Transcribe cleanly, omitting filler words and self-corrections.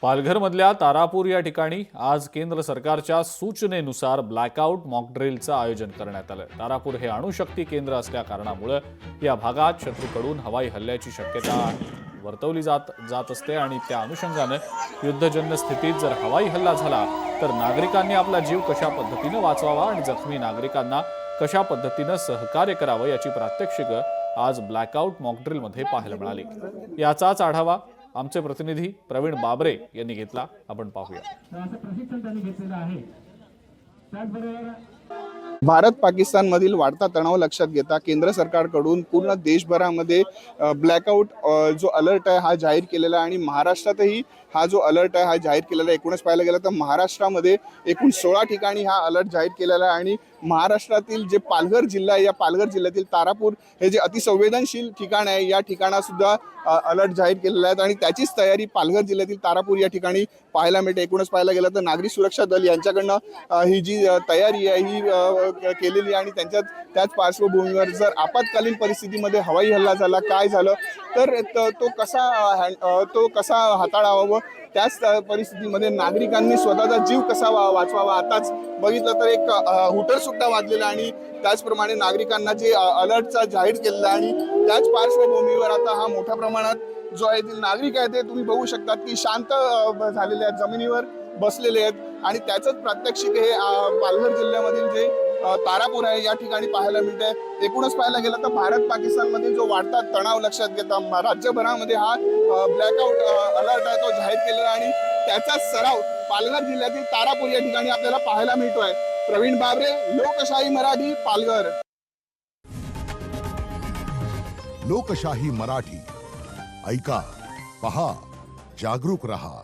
पालघरमधल्या तारापूर या ठिकाणी आज केंद्र सरकारच्या सूचनेनुसार ब्लॅकआउट मॉकड्रिलचं आयोजन करण्यात आलं। तारापूर हे अणुशक्ती केंद्र असल्या कारणामुळे या भागात शत्रूकडून हवाई हल्ल्याची शक्यता वर्तवली जात असते आणि त्या अनुषंगाने युद्धजन्य स्थितीत जर हवाई हल्ला झाला तर नागरिकांनी आपला जीव कशा पद्धतीने वाचवावा आणि जखमी नागरिकांना कशा पद्धतीने सहकार्य करावं याची प्रात्यक्षिकं आज ब्लॅकआउट मॉकड्रिलमध्ये पाहायला मिळाली। याचाच आढावा आमचे प्रतिनिधी प्रवीण बाबरे यांनी घेतला। आपण पाहूया। भारत पाकिस्तान मधील वाढता तणाव लक्षात घेता केंद्र सरकारकडून पूर्ण देशभरामध्ये ब्लॅकआउट जो अलर्ट आहे हा जाहीर केलेला आहे आणि महाराष्ट्रातही हा जो अलर्ट आहे हा जाहीर केलेला आहे। एकूणच पाहायला गेलं तर महाराष्ट्रामध्ये एकूण 16 ठिकाणी हा अलर्ट जाहीर केलेला आहे आणि महाराष्ट्रातील जे पालघर जिल्हा आहे या पालघर जिल्ह्यातील तारापूर हे जे अतिसंवेदनशील ठिकाण आहे या ठिकाणासुद्धा अलर्ट जाहीर केलेला आहे आणि त्याचीच तयारी पालघर जिल्ह्यातील तारापूर या ठिकाणी पाहायला मिळते। एकूणच पाहायला गेलं तर नागरी सुरक्षा दल यांच्याकडनं ही जी तयारी आहे ही केलेली आहे आणि त्याच पार्श्वभूमीवर जर आपत्कालीन परिस्थितीमध्ये हवाई हल्ला झाला काय झालं तर तो कसा हाताळावा त्याच परिस्थितीमध्ये नागरिकांनी स्वतःचा जीव कसा वाचवावा। आताच बघितलं तर एक हुटर सुद्धा वाजलेला आणि त्याचप्रमाणे नागरिकांना जे अलर्टचा जाहीर केलेला आणि त्याच पार्श्वभूमीवर आता हा मोठ्या प्रमाणात जो आहे नागरिक आहे ते तुम्ही बघू शकता की शांत झालेले आहेत, जमिनीवर बसलेले आहेत आणि त्याचंच प्रात्यक्षिक हे पालघर जिल्ह्यामधील जे तारापूर आहे या ठिकाणी पाहायला मिळते। एकूणच पाहायला गेलं तर भारत पाकिस्तान मध्ये जो वाढता तणाव लक्षात घेता राज्यभरामध्ये हा ब्लॅकआउट अलर्ट आहे तो जाहीर केलेला आणि त्याचा सराव पालघर जिल्ह्यातील तारापूर या ठिकाणी आपल्याला पाहायला मिळतोय। प्रवीण बाबरे, लोकशाही मराठी, पालघर। लोकशाही मराठी ऐका, पहा, जागरूक रहा।